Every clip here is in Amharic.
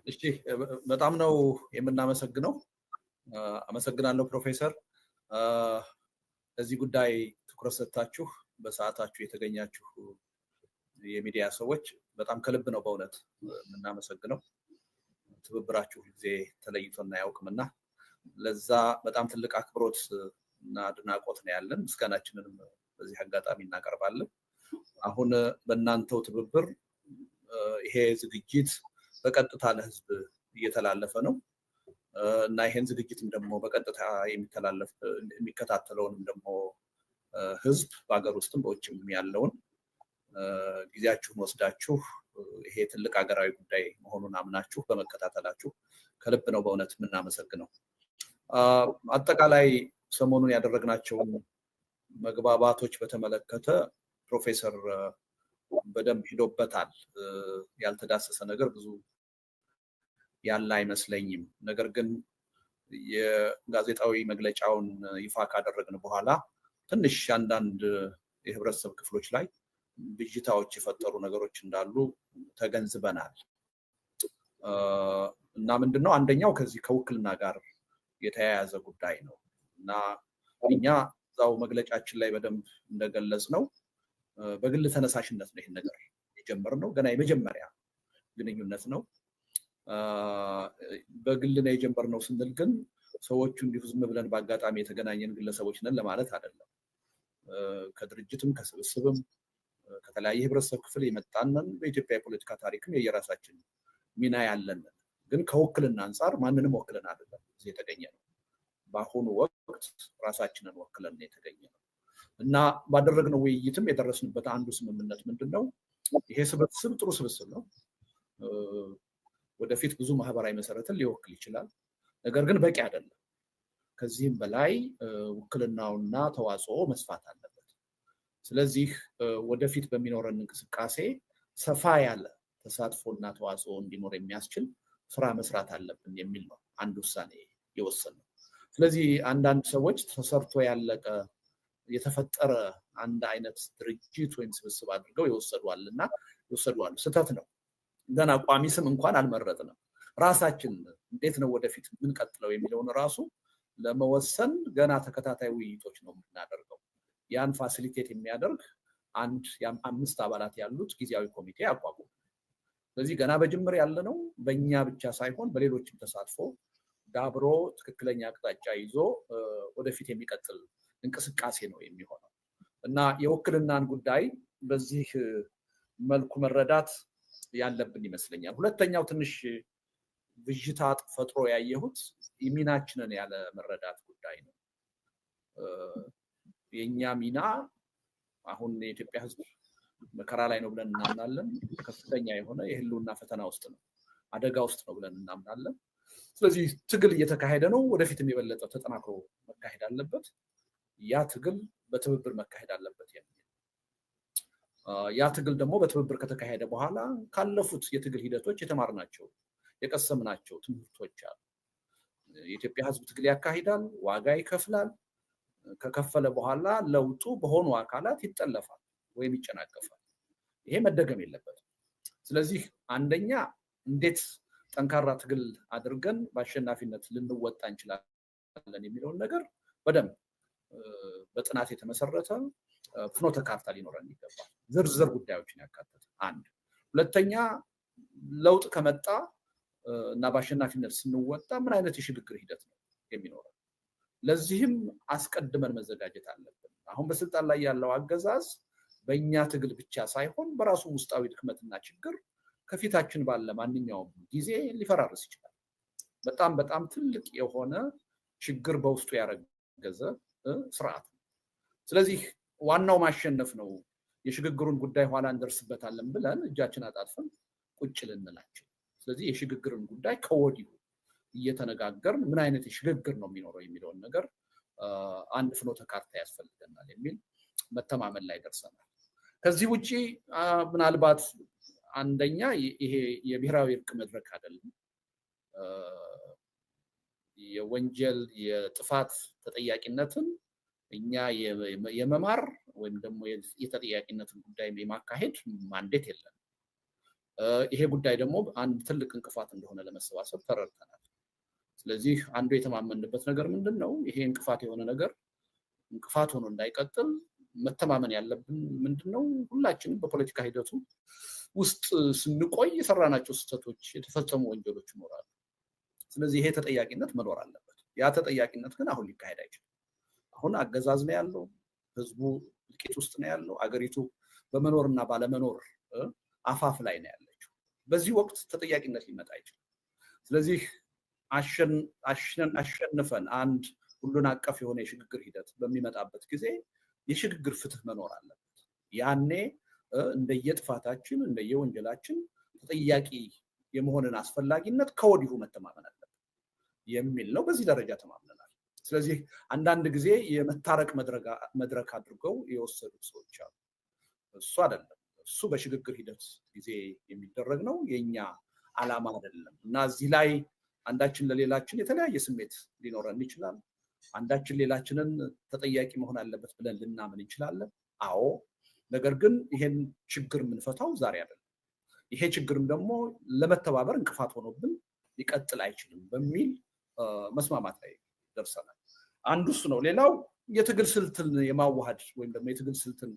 እሺ በጣም ነው የምናመሰግነው። አመሰግናለሁ ፕሮፌሰር። እዚህ ጉዳይ ትኩረት ሰጥታችሁ በሰዓታችሁ የተገኛችሁ የሚዲያ ሰዎች በጣም ከልብ ነው በእውነት የምናመሰግነው። ትብብራችሁ ጊዜ ተለይቶና አያውቅምና ለዛ በጣም ትልቅ አክብሮት እና አድናቆት ነው ያለን። ምስጋናችንንም በዚህ አጋጣሚ እናቀርባለን። አሁን በእናንተው ትብብር ይሄ ዝግጅት በቀጥታ ለህዝብ እየተላለፈ ነው እና ይሄን ዝግጅትም ደግሞ በቀጥታ የሚከታተለውንም ደግሞ ህዝብ በአገር ውስጥም በውጭም ያለውን ጊዜያችሁን ወስዳችሁ ይሄ ትልቅ ሀገራዊ ጉዳይ መሆኑን አምናችሁ በመከታተላችሁ ከልብ ነው በእውነት የምናመሰግነው። አጠቃላይ ሰሞኑን ያደረግናቸውን መግባባቶች በተመለከተ ፕሮፌሰር በደንብ ሂዶበታል። ያልተዳሰሰ ነገር ብዙ ያለ አይመስለኝም። ነገር ግን የጋዜጣዊ መግለጫውን ይፋ ካደረግን በኋላ ትንሽ አንዳንድ የህብረተሰብ ክፍሎች ላይ ብዥታዎች የፈጠሩ ነገሮች እንዳሉ ተገንዝበናል እና ምንድነው አንደኛው ከዚህ ከውክልና ጋር የተያያዘ ጉዳይ ነው እና እኛ እዛው መግለጫችን ላይ በደንብ እንደገለጽ ነው በግል ተነሳሽነት ነው ይሄን ነገር የጀመርነው። ገና የመጀመሪያ ግንኙነት ነው። በግል ነው የጀመርነው ስንል ግን ሰዎቹ እንዲሁ ዝም ብለን በአጋጣሚ የተገናኘን ግለሰቦች ነን ለማለት አይደለም። ከድርጅትም ከስብስብም ከተለያየ ህብረተሰብ ክፍል የመጣንን በኢትዮጵያ የፖለቲካ ታሪክም የየራሳችን ሚና ያለን ግን ከውክልና አንጻር ማንንም ወክለን አይደለም እዚህ የተገኘ ነው። በአሁኑ ወቅት ራሳችንን ወክለን የተገኘ ነው እና ባደረግነው ውይይትም የደረስንበት አንዱ ስምምነት ምንድነው? ይሄ ስብስብ ጥሩ ስብስብ ነው። ወደፊት ብዙ ማህበራዊ መሰረትን ሊወክል ይችላል። ነገር ግን በቂ አይደለም። ከዚህም በላይ ውክልናውና ተዋጽኦ መስፋት አለበት። ስለዚህ ወደፊት በሚኖረን እንቅስቃሴ ሰፋ ያለ ተሳትፎና ተዋጽኦ እንዲኖር የሚያስችል ስራ መስራት አለብን የሚል ነው አንድ ውሳኔ የወሰነው። ስለዚህ አንዳንድ ሰዎች ተሰርቶ ያለቀ የተፈጠረ አንድ አይነት ድርጅት ወይም ስብስብ አድርገው ይወሰዷልና ስህተት ነው። ገና ቋሚ ስም እንኳን አልመረጥንም። ራሳችን እንዴት ነው ወደፊት የምንቀጥለው የሚለውን ራሱ ለመወሰን ገና ተከታታይ ውይይቶች ነው የምናደርገው። ያን ፋሲሊቴት የሚያደርግ አንድ 5 አባላት ያሉት ጊዜያዊ ኮሚቴ አቋቁም። ስለዚህ ገና በጅምር ያለ ነው። በእኛ ብቻ ሳይሆን በሌሎችም ተሳትፎ ዳብሮ ትክክለኛ አቅጣጫ ይዞ ወደፊት የሚቀጥል እንቅስቃሴ ነው የሚሆነው እና የውክልናን ጉዳይ በዚህ መልኩ መረዳት ያለብን ይመስለኛል። ሁለተኛው ትንሽ ብዥታ ፈጥሮ ያየሁት ሚናችንን ያለ መረዳት ጉዳይ ነው። የኛ ሚና አሁን የኢትዮጵያ ሕዝብ መከራ ላይ ነው ብለን እናምናለን። ከፍተኛ የሆነ የህልውና ፈተና ውስጥ ነው፣ አደጋ ውስጥ ነው ብለን እናምናለን። ስለዚህ ትግል እየተካሄደ ነው። ወደፊትም የበለጠ ተጠናክሮ መካሄድ አለበት። ያ ትግል በትብብር መካሄድ አለበት የሚል ያ ትግል ደግሞ በትብብር ከተካሄደ በኋላ ካለፉት የትግል ሂደቶች የተማርናቸው የቀሰምናቸው ትምህርቶች አሉ። የኢትዮጵያ ህዝብ ትግል ያካሂዳል፣ ዋጋ ይከፍላል። ከከፈለ በኋላ ለውጡ በሆኑ አካላት ይጠለፋል ወይም ይጨናገፋል። ይሄ መደገም የለበትም። ስለዚህ አንደኛ እንዴት ጠንካራ ትግል አድርገን በአሸናፊነት ልንወጣ እንችላለን የሚለውን ነገር በደንብ በጥናት የተመሰረተ ፍኖተ ካርታ ሊኖረን ይገባል። ዝርዝር ጉዳዮችን ያካተተ አንድ። ሁለተኛ ለውጥ ከመጣ እና በአሸናፊነት ስንወጣ ምን አይነት የሽግግር ሂደት ነው የሚኖረው? ለዚህም አስቀድመን መዘጋጀት አለብን። አሁን በስልጣን ላይ ያለው አገዛዝ በእኛ ትግል ብቻ ሳይሆን በራሱ ውስጣዊ ድክመትና ችግር ከፊታችን ባለ ማንኛውም ጊዜ ሊፈራርስ ይችላል። በጣም በጣም ትልቅ የሆነ ችግር በውስጡ ያረገዘ ስርዓት ነው። ስለዚህ ዋናው ማሸነፍ ነው። የሽግግሩን ጉዳይ ኋላ እንደርስበታለን ብለን እጃችን አጣጥፈን ቁጭ ልንላቸው። ስለዚህ የሽግግርን ጉዳይ ከወዲሁ እየተነጋገርን ምን አይነት የሽግግር ነው የሚኖረው የሚለውን ነገር አንድ ፍኖተ ካርታ ያስፈልገናል የሚል መተማመን ላይ ደርሰናል። ከዚህ ውጪ ምናልባት አንደኛ ይሄ የብሔራዊ እርቅ መድረክ አይደለም። የወንጀል የጥፋት ተጠያቂነትን እኛ የመማር ወይም ደግሞ የተጠያቂነትን ጉዳይ የማካሄድ ማንዴት የለም። ይሄ ጉዳይ ደግሞ አንድ ትልቅ እንቅፋት እንደሆነ ለመሰባሰብ ተረድተናል። ስለዚህ አንዱ የተማመንበት ነገር ምንድነው? ይሄ እንቅፋት የሆነ ነገር እንቅፋት ሆኖ እንዳይቀጥል መተማመን ያለብን ምንድነው? ሁላችንም በፖለቲካ ሂደቱ ውስጥ ስንቆይ የሰራናቸው ስህተቶች፣ የተፈጸሙ ወንጀሎች ይኖራሉ። ስለዚህ ይሄ ተጠያቂነት መኖር አለበት። ያ ተጠያቂነት ግን አሁን ሊካሄድ አይችልም። አሁን አገዛዝ ነው ያለው፣ ህዝቡ እልቂት ውስጥ ነው ያለው፣ አገሪቱ በመኖርና ባለመኖር አፋፍ ላይ ነው ያለችው። በዚህ ወቅት ተጠያቂነት ሊመጣ አይችልም። ስለዚህ አሸንፈን አንድ ሁሉን አቀፍ የሆነ የሽግግር ሂደት በሚመጣበት ጊዜ የሽግግር ፍትህ መኖር አለበት። ያኔ እንደየጥፋታችን እንደየወንጀላችን ተጠያቂ የመሆንን አስፈላጊነት ከወዲሁ መተማመን አለበት የሚል ነው። በዚህ ደረጃ ተማምነናል። ስለዚህ አንዳንድ ጊዜ የመታረቅ መድረክ አድርገው የወሰዱት ሰዎች አሉ። እሱ አይደለም። እሱ በሽግግር ሂደት ጊዜ የሚደረግ ነው፣ የኛ ዓላማ አይደለም እና እዚህ ላይ አንዳችን ለሌላችን የተለያየ ስሜት ሊኖረን ይችላል። አንዳችን ሌላችንን ተጠያቂ መሆን አለበት ብለን ልናምን እንችላለን። አዎ፣ ነገር ግን ይሄን ችግር የምንፈታው ዛሬ አይደለም። ይሄ ችግርም ደግሞ ለመተባበር እንቅፋት ሆኖብን ሊቀጥል አይችልም በሚል መስማማት ላይ ደርሰናል። አንዱ እሱ ነው። ሌላው የትግል ስልትን የማዋሃድ ወይም ደግሞ የትግል ስልትን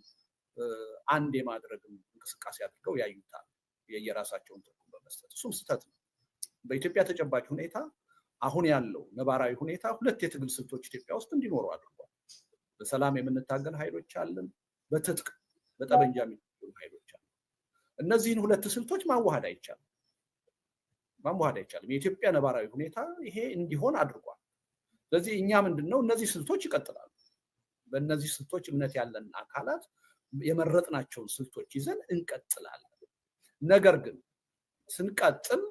አንድ የማድረግ እንቅስቃሴ አድርገው ያዩታል፣ የየራሳቸውን ትርጉም በመስጠት እሱም ስህተት ነው። በኢትዮጵያ ተጨባጭ ሁኔታ አሁን ያለው ነባራዊ ሁኔታ ሁለት የትግል ስልቶች ኢትዮጵያ ውስጥ እንዲኖሩ አድርጓል። በሰላም የምንታገል ኃይሎች አለን፣ በትጥቅ በጠመንጃ የሚታገሉ ኃይሎች አለን። እነዚህን ሁለት ስልቶች ማዋሃድ አይቻልም። የኢትዮጵያ ነባራዊ ሁኔታ ይሄ እንዲሆን አድርጓል። ስለዚህ እኛ ምንድነው እነዚህ ስልቶች ይቀጥላሉ። በእነዚህ ስልቶች እምነት ያለን አካላት የመረጥናቸውን ስልቶች ይዘን እንቀጥላለን። ነገር ግን ስንቀጥል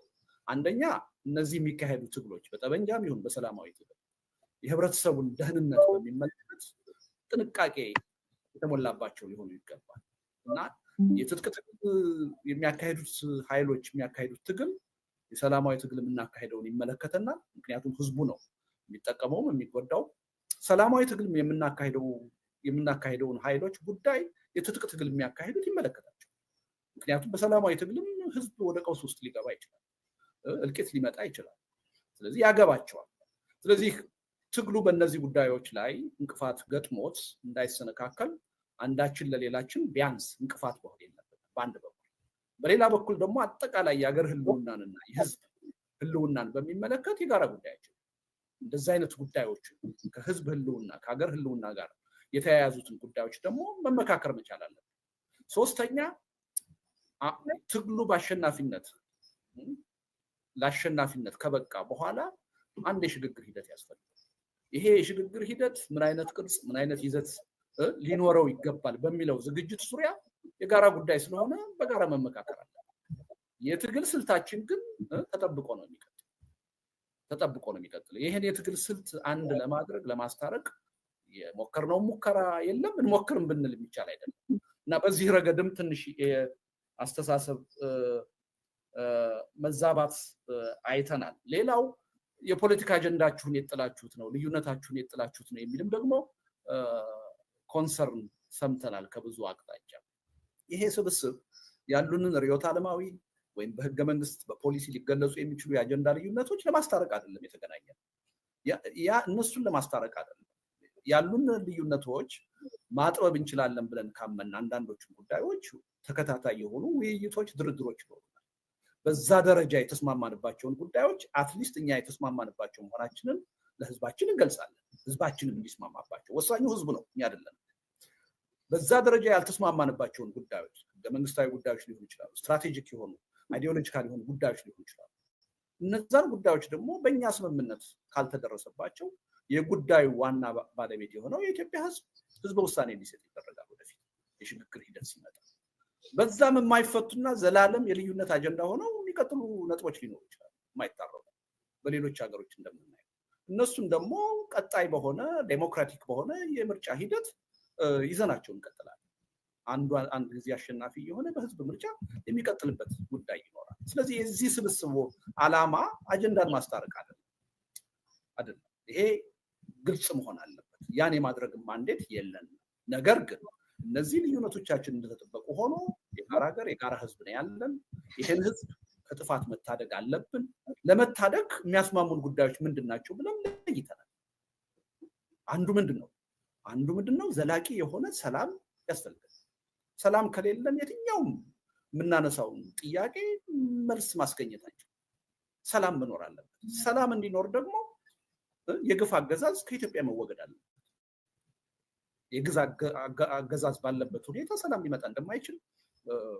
አንደኛ እነዚህ የሚካሄዱ ትግሎች በጠመንጃም ይሁን በሰላማዊ ትግል የህብረተሰቡን ደህንነት በሚመለከት ጥንቃቄ የተሞላባቸው ሊሆኑ ይገባል እና የትጥቅ ትግል የሚያካሄዱት ኃይሎች የሚያካሄዱት ትግል የሰላማዊ ትግል የምናካሄደውን ይመለከተናል። ምክንያቱም ህዝቡ ነው የሚጠቀመውም የሚጎዳው። ሰላማዊ ትግል የምናካሄደውን ኃይሎች ጉዳይ የትጥቅ ትግል የሚያካሄዱት ይመለከታቸው። ምክንያቱም በሰላማዊ ትግልም ህዝብ ወደ ቀውስ ውስጥ ሊገባ ይችላል፣ እልቂት ሊመጣ ይችላል። ስለዚህ ያገባቸዋል። ስለዚህ ትግሉ በእነዚህ ጉዳዮች ላይ እንቅፋት ገጥሞት እንዳይሰነካከል አንዳችን ለሌላችን ቢያንስ እንቅፋት መሆን የለበትም በአንድ በኩል። በሌላ በኩል ደግሞ አጠቃላይ የሀገር ህልውናንና የህዝብ ህልውናን በሚመለከት የጋራ ጉዳያችን እንደዚህ አይነት ጉዳዮች ከህዝብ ህልውና ከሀገር ህልውና ጋር የተያያዙትን ጉዳዮች ደግሞ መመካከር መቻል አለብን። ሶስተኛ ትግሉ ለአሸናፊነት ከበቃ በኋላ አንድ የሽግግር ሂደት ያስፈልጋል። ይሄ የሽግግር ሂደት ምን አይነት ቅርጽ ምን አይነት ይዘት ሊኖረው ይገባል በሚለው ዝግጅት ዙሪያ የጋራ ጉዳይ ስለሆነ በጋራ መመካከር አለ። የትግል ስልታችን ግን ተጠብቆ ነው የሚቀጥለው። ይሄን የትግል ስልት አንድ ለማድረግ ለማስታረቅ የሞከርነው ሙከራ የለም፣ እንሞክርም ብንል የሚቻል አይደለም እና በዚህ ረገድም ትንሽ አስተሳሰብ መዛባት ሰምተናል። ሌላው የፖለቲካ አጀንዳችሁን የጥላችሁት ነው፣ ልዩነታችሁን የጥላችሁት ነው የሚልም ደግሞ ኮንሰርን ሰምተናል ከብዙ አቅጣጫ። ይሄ ስብስብ ያሉንን ርዕዮተ ዓለማዊ ወይም በህገ መንግስት በፖሊሲ ሊገለጹ የሚችሉ የአጀንዳ ልዩነቶች ለማስታረቅ አይደለም የተገናኘ ያ እነሱን ለማስታረቅ አይደለም። ያሉን ልዩነቶች ማጥበብ እንችላለን ብለን ካመን አንዳንዶቹን ጉዳዮች ተከታታይ የሆኑ ውይይቶች፣ ድርድሮች ይኖሩናል። በዛ ደረጃ የተስማማንባቸውን ጉዳዮች አትሊስት እኛ የተስማማንባቸው መሆናችንን ለህዝባችን እንገልጻለን። ህዝባችንም እንዲስማማባቸው። ወሳኙ ህዝቡ ነው፣ እኛ አይደለም። በዛ ደረጃ ያልተስማማንባቸውን ጉዳዮች መንግስታዊ ጉዳዮች ሊሆኑ ይችላሉ፣ ስትራቴጂክ የሆኑ አይዲዮሎጂካል የሆኑ ጉዳዮች ሊሆኑ ይችላሉ። እነዛን ጉዳዮች ደግሞ በእኛ ስምምነት ካልተደረሰባቸው የጉዳዩ ዋና ባለቤት የሆነው የኢትዮጵያ ህዝበ ውሳኔ እንዲሰጥ ይደረጋል። ወደፊት የሽግግር ሂደት ሲመጣ በዛም የማይፈቱና ዘላለም የልዩነት አጀንዳ ሆነው የሚቀጥሉ ነጥቦች ሊኖሩ ይችላሉ፣ የማይታረቁ በሌሎች ሀገሮች እንደምናየው። እነሱም ደግሞ ቀጣይ በሆነ ዴሞክራቲክ በሆነ የምርጫ ሂደት ይዘናቸው እንቀጥላለን። አንድ ጊዜ አሸናፊ የሆነ በህዝብ ምርጫ የሚቀጥልበት ጉዳይ ይኖራል። ስለዚህ የዚህ ስብስቡ ዓላማ አጀንዳን ማስታረቅ አይደለም። ይሄ ግልጽ መሆን አለበት። ያን የማድረግ ማንዴት የለንም። ነገር ግን እነዚህ ልዩነቶቻችን እንደተጠበቁ ሆኖ የጋራ ሀገር የጋራ ህዝብ ነው ያለን። ይሄን ህዝብ ከጥፋት መታደግ አለብን። ለመታደግ የሚያስማሙን ጉዳዮች ምንድናቸው ብለን ለይተናል። አንዱ ምንድነው ዘላቂ የሆነ ሰላም ያስፈልጋል። ሰላም ከሌለን የትኛውም የምናነሳውን ጥያቄ መልስ ማስገኘታቸው ሰላም መኖር አለበት። ሰላም እንዲኖር ደግሞ የግፍ አገዛዝ ከኢትዮጵያ መወገድ አለበት። የግፍ አገዛዝ ባለበት ሁኔታ ሰላም ሊመጣ እንደማይችል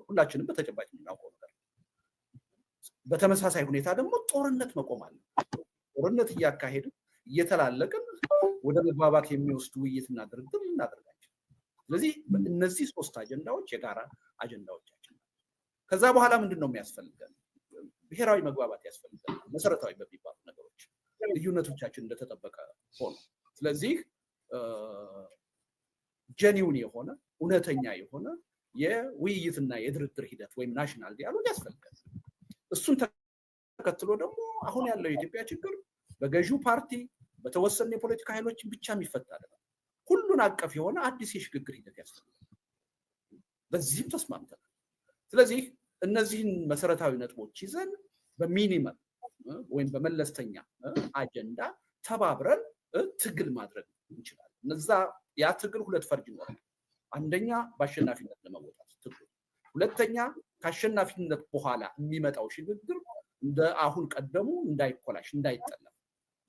ሁላችንም በተጨባጭ የምናውቀው ነገር። በተመሳሳይ ሁኔታ ደግሞ ጦርነት መቆም አለበት። ጦርነት እያካሄድን እየተላለቅን ወደ መግባባት የሚወስዱ ውይይትና ድርድር እናደርጋቸው። ስለዚህ እነዚህ ሶስት አጀንዳዎች የጋራ አጀንዳዎቻችን ናቸው። ከዛ በኋላ ምንድነው የሚያስፈልገን? ብሔራዊ መግባባት ያስፈልጋል። መሰረታዊ በሚባሉ ነገሮች ልዩነቶቻችን እንደተጠበቀ ሆኖ ስለዚህ ጀኒውን የሆነ እውነተኛ የሆነ የውይይትና የድርድር ሂደት ወይም ናሽናል ዲያሎግ ያስፈልጋል። እሱን ተከትሎ ደግሞ አሁን ያለው የኢትዮጵያ ችግር በገዢው ፓርቲ በተወሰኑ የፖለቲካ ኃይሎች ብቻ የሚፈታ አይደለም። ሁሉን አቀፍ የሆነ አዲስ የሽግግር ሂደት ያስፈልጋል። በዚህም ተስማምተናል። ስለዚህ እነዚህን መሰረታዊ ነጥቦች ይዘን በሚኒመም ወይም በመለስተኛ አጀንዳ ተባብረን ትግል ማድረግ እንችላለን። እነዛ ያ ትግል ሁለት ፈርጅ ይኖራል። አንደኛ በአሸናፊነት ለመወጣት ትግል፣ ሁለተኛ ከአሸናፊነት በኋላ የሚመጣው ሽግግር እንደ አሁን ቀደሙ እንዳይኮላሽ እንዳይጠለም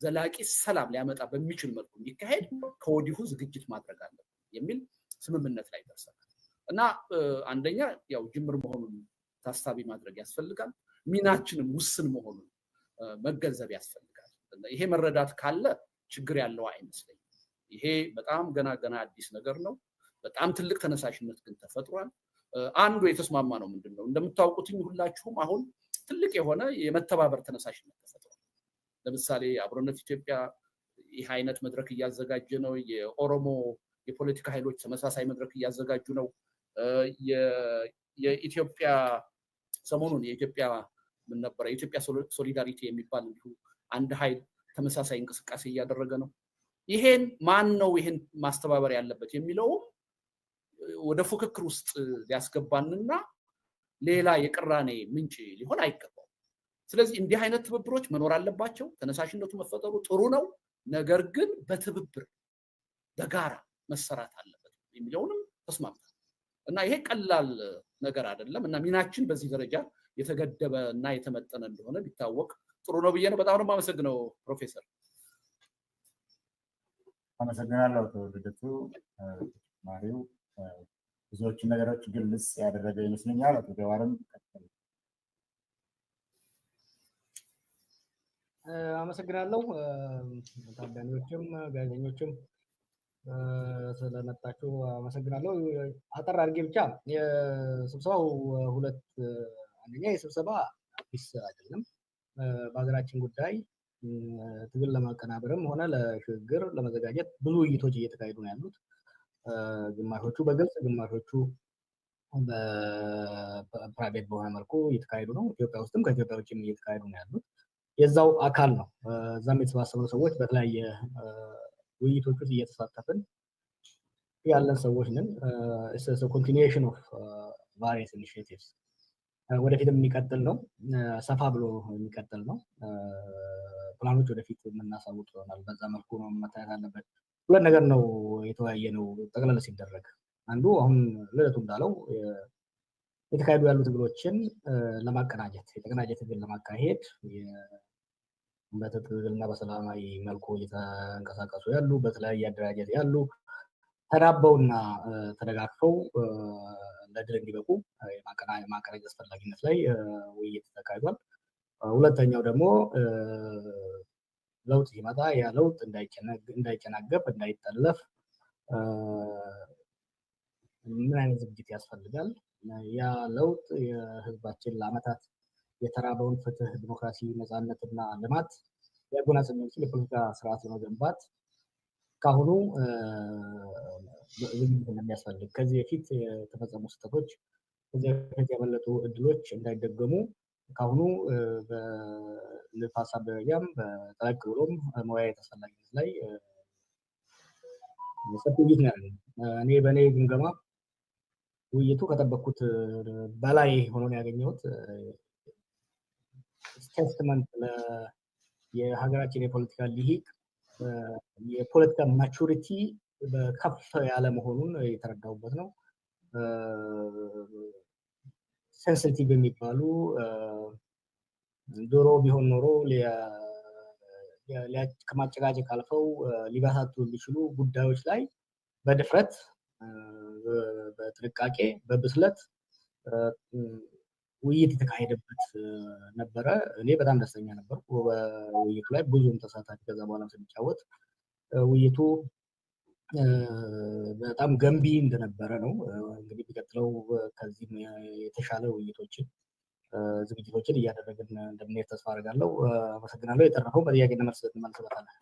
ዘላቂ ሰላም ሊያመጣ በሚችል መልኩ እንዲካሄድ ከወዲሁ ዝግጅት ማድረግ አለብን የሚል ስምምነት ላይ ደርሰናል እና አንደኛ ያው ጅምር መሆኑን ታሳቢ ማድረግ ያስፈልጋል። ሚናችንም ውስን መሆኑን መገንዘብ ያስፈልጋል። ይሄ መረዳት ካለ ችግር ያለው አይመስለኝም። ይሄ በጣም ገና አዲስ ነገር ነው። በጣም ትልቅ ተነሳሽነት ግን ተፈጥሯል። አንዱ የተስማማ ነው ምንድነው እንደምታውቁት ሁላችሁም አሁን ትልቅ የሆነ የመተባበር ተነሳሽነት ተፈጥሯል። ለምሳሌ አብሮነት ኢትዮጵያ ይህ አይነት መድረክ እያዘጋጀ ነው። የኦሮሞ የፖለቲካ ኃይሎች ተመሳሳይ መድረክ እያዘጋጁ ነው። የኢትዮጵያ ሰሞኑን የኢትዮጵያ ምን ነበር የኢትዮጵያ ሶሊዳሪቲ የሚባል እንዲሁ አንድ ኃይል ተመሳሳይ እንቅስቃሴ እያደረገ ነው። ይሄን ማን ነው ይሄን ማስተባበር ያለበት የሚለው ወደ ፉክክር ውስጥ ሊያስገባንና ሌላ የቅራኔ ምንጭ ሊሆን አይገባም። ስለዚህ እንዲህ አይነት ትብብሮች መኖር አለባቸው። ተነሳሽነቱ መፈጠሩ ጥሩ ነው። ነገር ግን በትብብር በጋራ መሰራት አለበት የሚለውንም ተስማምተናል እና ይሄ ቀላል ነገር አይደለም እና ሚናችን በዚህ ደረጃ የተገደበ እና የተመጠነ እንደሆነ ቢታወቅ ጥሩ ነው ብዬ ነው። በጣም ነው የማመሰግነው ፕሮፌሰር። አመሰግናለሁ አቶ ልደቱ። ማሪው ብዙዎቹ ነገሮች ግልጽ ያደረገ ይመስለኛል። አቶ ጀዋርም አመሰግናለሁ። ታዳሚዎችም ጋዜጠኞችም ስለመጣችሁ አመሰግናለሁ። አጠር አድርጌ ብቻ የስብሰባው አንደኛ የስብሰባ አዲስ አይደለም። በሀገራችን ጉዳይ ትግል ለማቀናበርም ሆነ ለሽግግር ለመዘጋጀት ብዙ ውይይቶች እየተካሄዱ ነው ያሉት። ግማሾቹ በግልጽ ግማሾቹ በፕራይቬት በሆነ መልኩ እየተካሄዱ ነው። ኢትዮጵያ ውስጥም ከኢትዮጵያ ውጭም እየተካሄዱ ነው ያሉት። የዛው አካል ነው። እዛም የተሰባሰቡ ሰዎች በተለያየ ውይይቶች ውስጥ እየተሳተፍን ያለን ሰዎች ነን። ኮንቲኒዌሽን ኦፍ ቫሪየስ ኢኒሺዬቲቭስ ወደፊትም የሚቀጥል ነው። ሰፋ ብሎ የሚቀጥል ነው። ፕላኖች ወደፊት የምናሳውቅ ይሆናል። በዛ መልኩ ነው መታየት አለበት። ሁለት ነገር ነው የተወያየ ነው ጠቅላላ ሲደረግ። አንዱ አሁን ልደቱ እንዳለው የተካሄዱ ያሉ ትግሎችን ለማቀናጀት የተቀናጀ ትግል ለማካሄድ በትግልና በሰላማዊ መልኩ እየተንቀሳቀሱ ያሉ በተለያየ አደራጀት ያሉ ተናበውና ተደጋግፈው ለድል እንዲበቁ የማቀናጀት አስፈላጊነት ላይ ውይይት ተካሂዷል። ሁለተኛው ደግሞ ለውጥ ሲመጣ ያ ለውጥ እንዳይጨናገፍ እንዳይጠለፍ ምን አይነት ዝግጅት ያስፈልጋል? ያ ለውጥ የህዝባችን ለዓመታት የተራበውን ፍትህ፣ ዲሞክራሲ፣ ነፃነትና ልማት ያጎናጽፍ የሚችል የፖለቲካ ስርዓት ለመገንባት ካሁኑ ዝግጅት እንደሚያስፈልግ ከዚህ በፊት የተፈጸሙ ስህተቶች ከዚህ በፊት ያመለጡ እድሎች እንዳይደገሙ ካሁኑ በሀሳብ ደረጃም በጠለቅ ብሎም መወያየት አስፈላጊነት ላይ ሰፊ ውይይት ነው ያለን። እኔ በእኔ ግምገማ ውይይቱ ከጠበቅኩት በላይ ሆኖ ነው ያገኘሁት። ስቴትመንት የሀገራችን የፖለቲካ ሊሂቅ የፖለቲካ ማቹሪቲ በከፍ ያለ መሆኑን የተረዳሁበት ነው። ሴንሲቲቭ የሚባሉ ድሮ ቢሆን ኖሮ ከማጨቃጨቅ አልፈው ሊበሳቱ የሚችሉ ጉዳዮች ላይ በድፍረት በጥንቃቄ በብስለት ውይይት የተካሄደበት ነበረ። እኔ በጣም ደስተኛ ነበርኩ በውይይቱ ላይ ብዙም ተሳታፊ ከዛ በኋላ ስንጫወት ውይይቱ በጣም ገንቢ እንደነበረ ነው። እንግዲህ ቢቀጥለው ከዚህም የተሻለ ውይይቶችን ዝግጅቶችን እያደረግን እንደምንሄድ ተስፋ አደርጋለሁ። አመሰግናለሁ። የተረፈው በጥያቄና መልስ እንመልስበታለን።